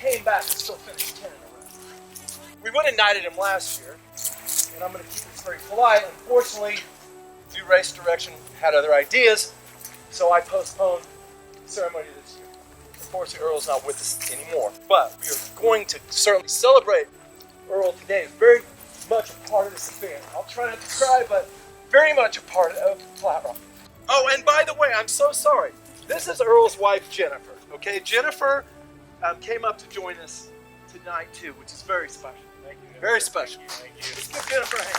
came back and still finished 10 in a row. We would have knighted him last year, and I'm going to keep this very polite. Unfortunately, New Race Direction had other ideas, so I postponed the ceremony this year. Unfortunately, Earl's not with us anymore, but we are going to certainly celebrate Earl today. It's very much a part of this event. I'll try not to cry, but very much a part of FlatRock. Oh, and by the way, I'm so sorry. This is Earl's wife, Jennifer. Okay, Jennifer came up to join us tonight too, which is very special. Thank you. Very special. Thank you. Let's give Jennifer a hand.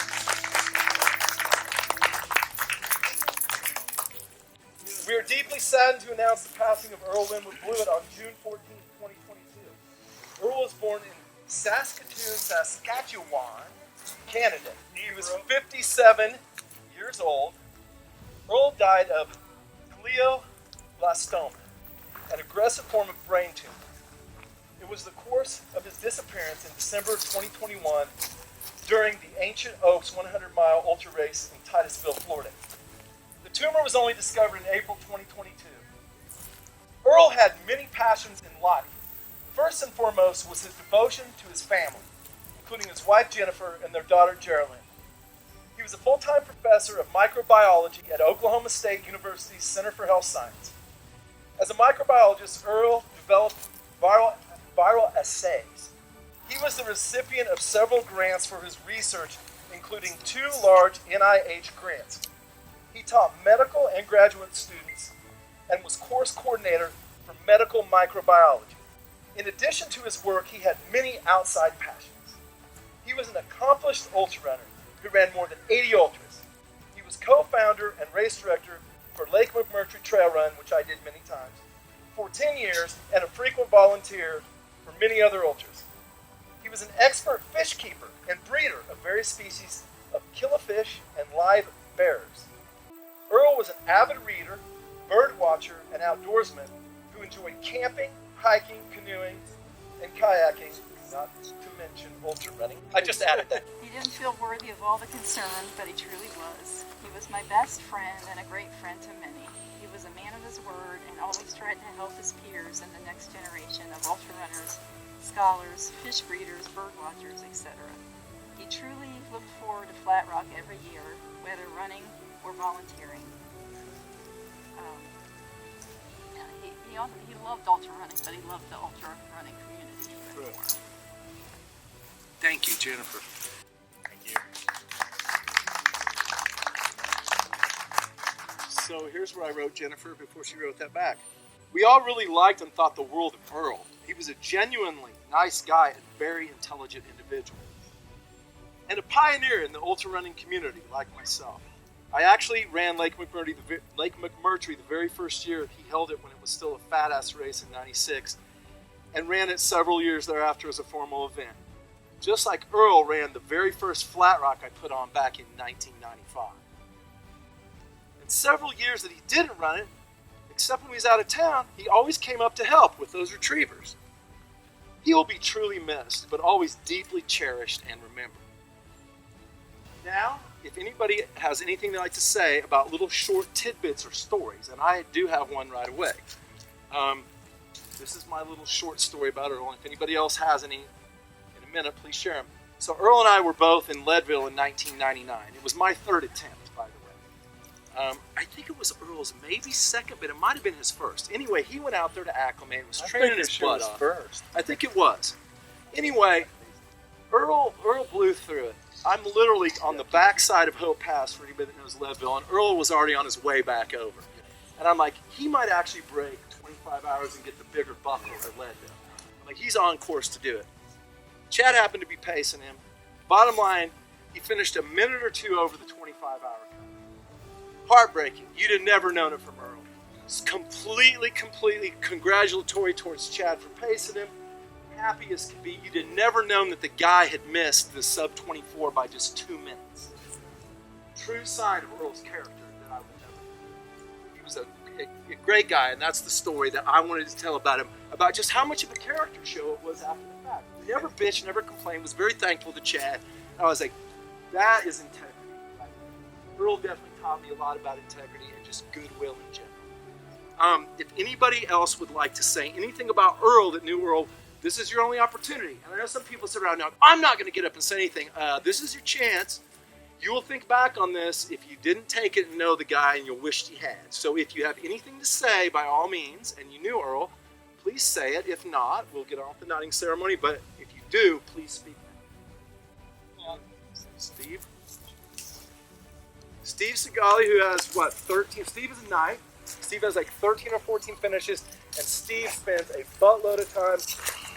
We are deeply saddened to announce the passing of Earl Blewett on June 14, 2022. Earl was born in Saskatoon, Saskatchewan, Canada. He was 57 years old. Earl died of glioblastoma, an aggressive form of brain tumor. It was the course of his disappearance in December 2021 during the Ancient Oaks 100-mile ultra race in Titusville, Florida. The tumor was only discovered in April 2022. Earl had many passions in life. First and foremost was his devotion to his family, including his wife Jennifer and their daughter Geraldine. He was a full-time professor of microbiology at Oklahoma State University's Center for Health Science. As a microbiologist, Earl developed viral assays. He was the recipient of several grants for his research, including 2 large NIH grants. He taught medical and graduate students and was course coordinator for medical microbiology. In addition to his work, he had many outside passions. He was an accomplished ultrarunner who ran more than 80 ultras. He was co-founder and race director for Lake McMurtry Trail Run, which I did many times, for 10 years, and a frequent volunteer for many other ultras. He was an expert fish keeper and breeder of various species of killifish and live bears. Earl was an avid reader, bird watcher, and outdoorsman who enjoyed camping, hiking, canoeing, and kayaking, not to mention ultra running. I just added that. He didn't feel worthy of all the concern, but he truly was. He was my best friend and a great friend to many. He was a man of his word and always tried to help his peers and the next generation of ultra runners, scholars, fish breeders, bird watchers, etc. He truly looked forward to FlatRock every year, whether running or volunteering. He loved ultra running, but he loved the ultra running community even more. Thank you, Jennifer. Thank you. So here's where I wrote Jennifer before she wrote that back. We all really liked and thought the world of Earl. He was a genuinely nice guy and very intelligent individual. And a pioneer in the ultra running community, like myself. I actually ran Lake McMurtry the very first year he held it when it was still a fat-ass race in '96, and ran it several years thereafter as a formal event. Just like Earl ran the very first FlatRock I put on back in 1995. In several years that he didn't run it, except when he was out of town, he always came up to help with those retrievers. He will be truly missed, but always deeply cherished and remembered. Now, if anybody has anything they'd like to say about little short tidbits or stories, and I do have one right away. This is my little short story about Earl. If anybody else has any in a minute, please share them. So Earl and I were both in Leadville in 1999. It was my third attempt, by the way. I think it was Earl's maybe second, but it might have been his first. Anyway, he went out there to acclimate, was training his butt off. First. I think it was. Anyway, Earl blew through it. I'm literally on the backside of Hope Pass for anybody that knows Leadville, and Earl was already on his way back over. And I'm like, he might actually break 25 hours and get the bigger buckle at Leadville. I'm like, he's on course to do it. Chad happened to be pacing him. Bottom line, he finished a minute or two over the 25-hour cut. Heartbreaking. You'd have never known it from Earl. It's completely congratulatory towards Chad for pacing him. Happy as could be. You'd have never known that the guy had missed the sub 24 by just 2 minutes. True sign of Earl's character that I would never. He was a great guy, and that's the story that I wanted to tell about him, about just how much of a character show it was after the fact. He never bitched, never complained, was very thankful to Chad. And I was like, that is integrity. Earl definitely taught me a lot about integrity and just goodwill in general. If anybody else would like to say anything about Earl that knew Earl this is your only opportunity. And I know some people sit around now, I'm not going to get up and say anything. This is your chance. You will think back on this if you didn't take it and know the guy and you wished you had. So if you have anything to say, by all means, and you knew Earl, please say it. If not, we'll get on with the knighting ceremony. But if you do, please speak now. Steve? Steve Segali, who has, 13? Steve is a knight. Steve has like 13 or 14 finishes, and Steve spends a buttload of time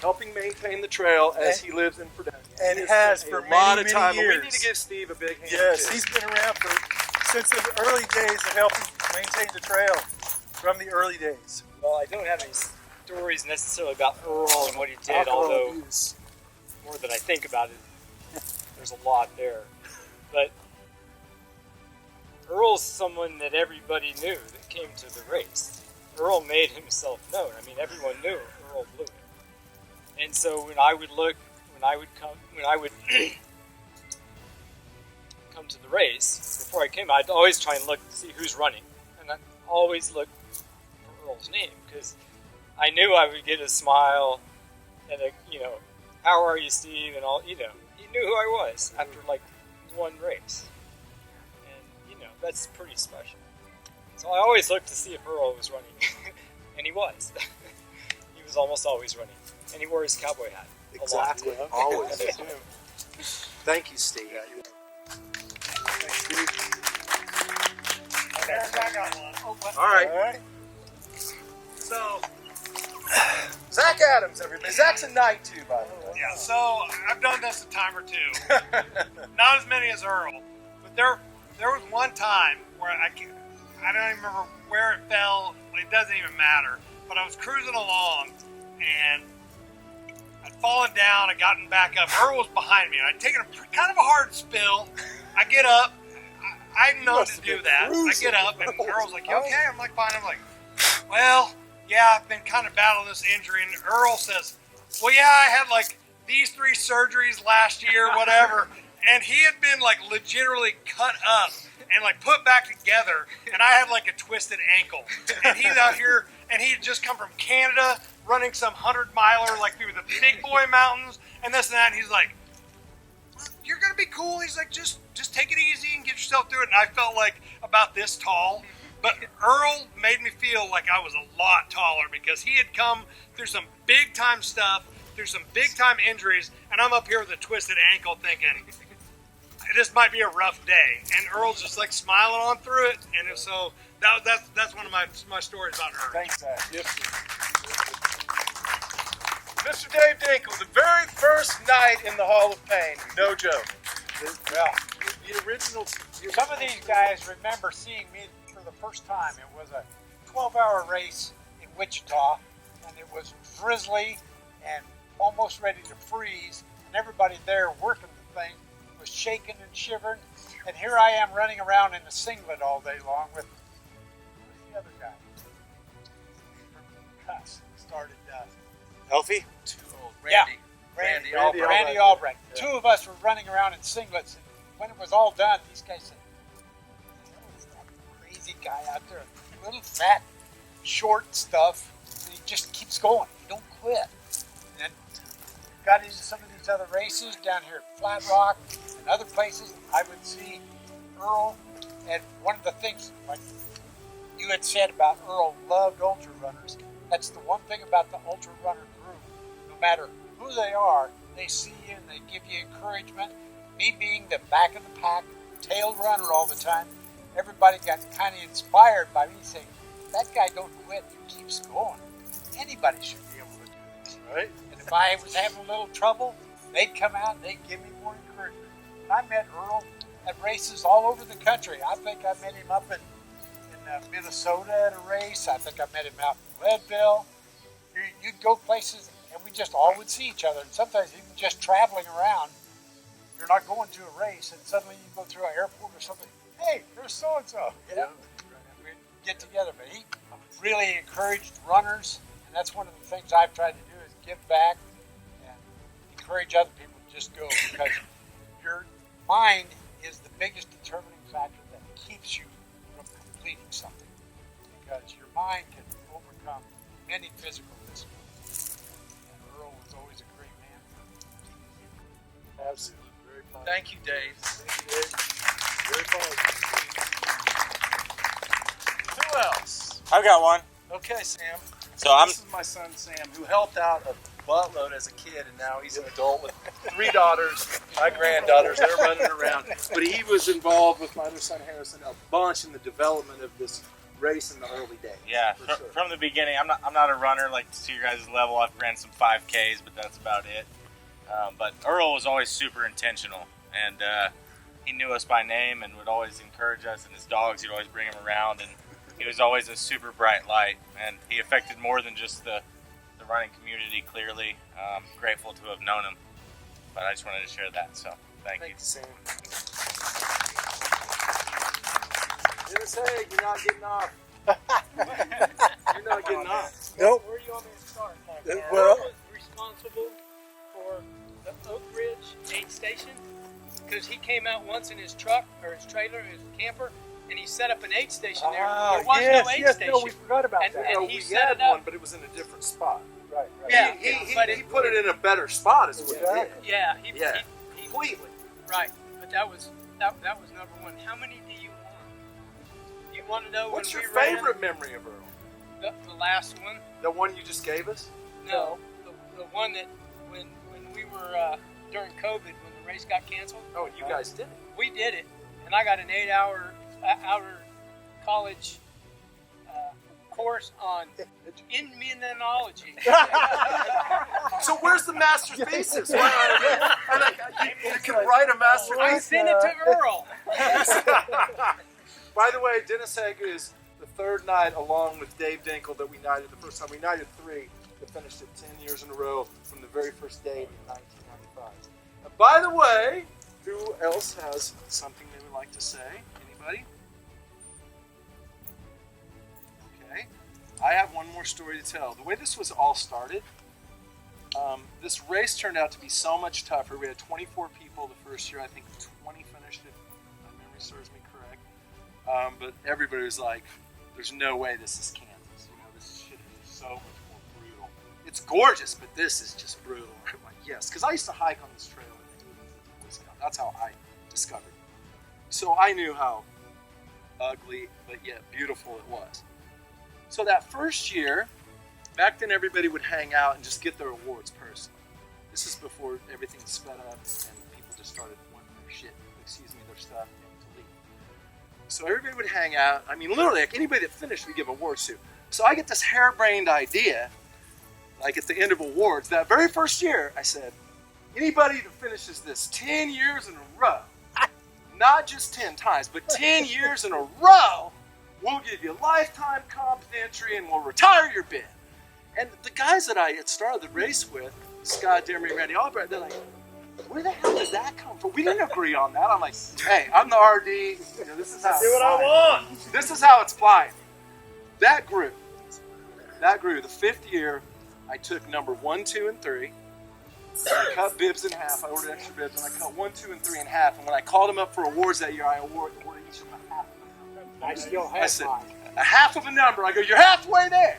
helping maintain the trail as he lives in Fredonia. And has for many years. We need to give Steve a big hand. Yes, he's been around since the early days of helping maintain the trail, from the early days. Well, I don't have any stories necessarily about Earl and what he did, Alcohol although abuse. more than I think about it, there's a lot there. But Earl's someone that everybody knew that came to the race. Earl made himself known. I mean, everyone knew Earl Blewett. And so when I would come to the race, before I came, I'd always try and look to see who's running. And I'd always look for Earl's name, because I knew I would get a smile and how are you, Steve? And all, he knew who I was after like one race. And, that's pretty special. So I always looked to see if Earl was running. And he was. He was almost always running. And he wore his cowboy hat. Exactly. A lot. Always. Thank you, Steve. Thanks, Steve. I got one. All right. All right. So, Zach Adams, everybody. Zach's a knight too, by the way. yeah, so I've done this a time or two. Not as many as Earl, but there was one time where I don't even remember where it fell. It doesn't even matter. But I was cruising along, and I'd fallen down. I'd gotten back up. Earl was behind me, and I'd taken kind of a hard spill. I get up. I'm known to do that. I get up, and Earl's like, "You okay?" I'm like, "Fine." I'm like, "Well, yeah, I've been kind of battling this injury." And Earl says, "Well, yeah, I had like these 3 surgeries last year, whatever." And he had been like legitimately cut up and like put back together, and I had like a twisted ankle. And he's out here, and he had just come from Canada, running some 100-miler like through the big boy mountains and this and that. And he's like, "You're gonna be cool." He's like, just take it easy and get yourself through it. And I felt like about this tall, but Earl made me feel like I was a lot taller, because he had come through some big time stuff, through some big time injuries, and I'm up here with a twisted ankle thinking, this might be a rough day. And Earl's just like smiling on through it. And so that's one of my stories about Earl. Thanks, Zach. Mr. Dave Dinkle, the very first night in the Hall of Pain. No joke. Well, The original. Some of these guys remember seeing me for the first time. It was a 12-hour race in Wichita, and it was drizzly and almost ready to freeze, and everybody there working the thing was shaking and shivering, and here I am running around in a singlet all day long with, who's the other guy? From Cuss, started, Elfie? too old. Yeah. Randy. Randy Albrecht. Yeah. 2 of us were running around in singlets, and when it was all done, these guys said, "Who is that crazy guy out there? Little fat, short stuff. He just keeps going. He don't quit." And got into some of these other races down here at FlatRock and other places. I would see Earl, and one of the things, like you had said about Earl loved ultra runners, that's the one thing about the ultra runner group. No matter who they are, they see you and they give you encouragement. Me being the back of the pack, tail runner all the time, everybody got kind of inspired by me saying, "That guy don't quit, he keeps going. Anybody should be able to do this." Right? And if I was having a little trouble, they'd come out and they'd give me more encouragement. And I met Earl at races all over the country. I think I met him up in Minnesota at a race. I think I met him out in Leadville. You'd go places, and we just all would see each other. And sometimes even just traveling around, you're not going to a race, and suddenly you go through an airport or something. "Hey, there's so-and-so." You know? We'd get together. But he really encouraged runners, and that's one of the things I've tried to do is give back and encourage other people to just go, because your mind is the biggest determining factor that keeps you from completing something, because your mind can overcome many physical disciplines. And Earl was always a great man. Absolutely. Very positive. Thank you, Dave. Very positive. Who else? I've got one. Okay, Sam. So I'm This is my son Sam, who helped out a buttload as a kid, and now he's an adult with 3 daughters, my granddaughters. They're running around. But he was involved with my other son Harrison a bunch in the development of this race in the early days. yeah. for sure. From the beginning, I'm not a runner like to your guys' level. I've ran some 5Ks, but that's about it. But Earl was always super intentional, and he knew us by name and would always encourage us. And his dogs, he'd always bring them around, and he was always a super bright light. And he affected more than just the running community. Clearly, grateful to have known him. But I just wanted to share that. So thank you. Sam. Dennis Haig, you're not getting off. You're not getting off. Nope. Where do you want me to start? Well- Earl was responsible for the Oak Ridge aid station because he came out once in his truck or his trailer, his camper, and he set up an aid station there. There was no aid station. No, we forgot about And- that. and No, he we set had it up. one, but it was in a different spot. Right. Yeah, but He put it in a better spot, is what he did. Yeah, Yeah. he Completely. right. But that was number one. How many do you want? Do you want to know What's when your we ran favorite memory of Earl? the last one? The one you just gave us? No, the one that when we were during COVID when the race got canceled. Oh, you guys did it. We did it, and I got an 8-hour outer college course on immunology. So where's the master's thesis? You can write a master's I thesis. sent it to Earl. By the way, Dennis Haig is the third night along with Dave Dinkle that we knighted the first time. We knighted 3 that finished it 10 years in a row from the very first day in 1995. And by the way, who else has something they would like to say? Anybody? Okay. I have one more story to tell. The way this was all started, this race turned out to be so much tougher. We had 24 people the first year. I think 20 finished it, if my memory serves me correct. But everybody was like, there's no way this is Kansas. You know, this shit is so much more brutal. It's gorgeous, but this is just brutal. I'm like, yes. Because I used to hike on this trail in Boy Scout. That's how I discovered it. So I knew how ugly, but yet beautiful it was. So that first year, back then everybody would hang out and just get their awards personally. This is before everything sped up and people just started wanting their their stuff, and to leave. So everybody would hang out. I mean, literally, like anybody that finished, we give awards to. So I get this harebrained idea, like at the end of awards, that very first year, I said, anybody that finishes this 10 years in a row, not just 10 times, but 10 years in a row, we'll give you a lifetime complimentary and we'll retire your bid. And the guys that I had started the race with, Scott Demery and Randy Albright, they're like, where the hell did that come from? We didn't agree on that. I'm like, hey, I'm the RD. You know, this is how Do what I want. This is how it's flying. That grew. The 5th year, I took number 1, 2, and 3. I cut bibs in half. I ordered extra bibs, and I cut 1, 2, and 3 in half. And when I called them up for awards that year, I awarded each of them a half of a number. I still I have said, mine. a half of a number. I go, you're halfway there.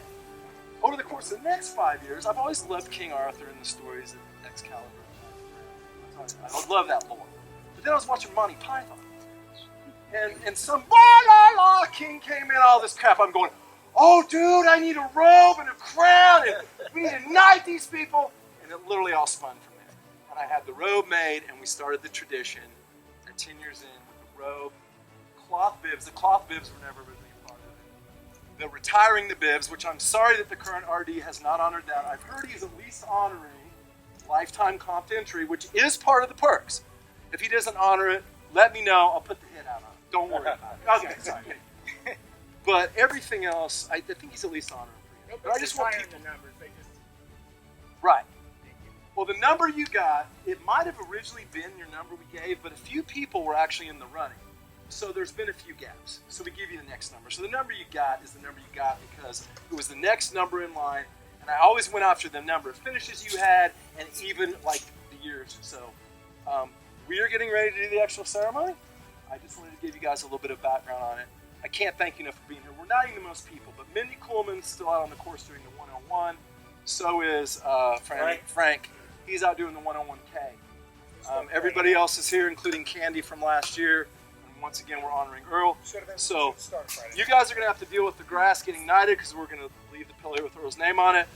Over the course of the next 5 years, I've always loved King Arthur and the stories of Excalibur. I love that lore. But then I was watching Monty Python. And some la king came in, all this crap. I'm going, oh, dude, I need a robe and a crown, and we need to knight these people. And it literally all spun from there. And I had the robe made, and we started the tradition at 10 years in with the robe, cloth bibs. The cloth bibs were never really a part of it. The retiring the bibs, which I'm sorry that the current RD has not honored that. I've heard he's at least honoring lifetime comp entry, which is part of the perks. If he doesn't honor it, let me know. I'll put the hit out on it. Don't worry about it. Okay, sorry. But everything else, I think he's at least honoring. But I just want Retiring people, the numbers. They just right. Well, the number you got, it might have originally been your number we gave, but a few people were actually in the running. So there's been a few gaps. So we give you the next number. So the number you got is the number you got because it was the next number in line. And I always went after the number of finishes you had and even like the years. So we are getting ready to do the actual ceremony. I just wanted to give you guys a little bit of background on it. I can't thank you enough for being here. We're not even the most people, but Mindy Coleman's still out on the course doing the 101. So is Frank. He's out doing the 101K. Everybody else is here, including Candy from last year. And once again, we're honoring Earl. So you guys are going to have to deal with the grass getting knighted because we're going to leave the pillow with Earl's name on it.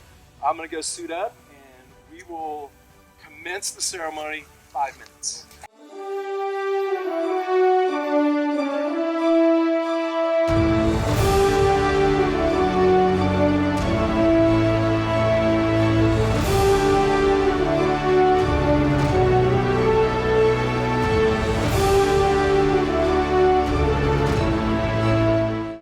I'm going to go suit up, and we will commence the ceremony in 5 minutes.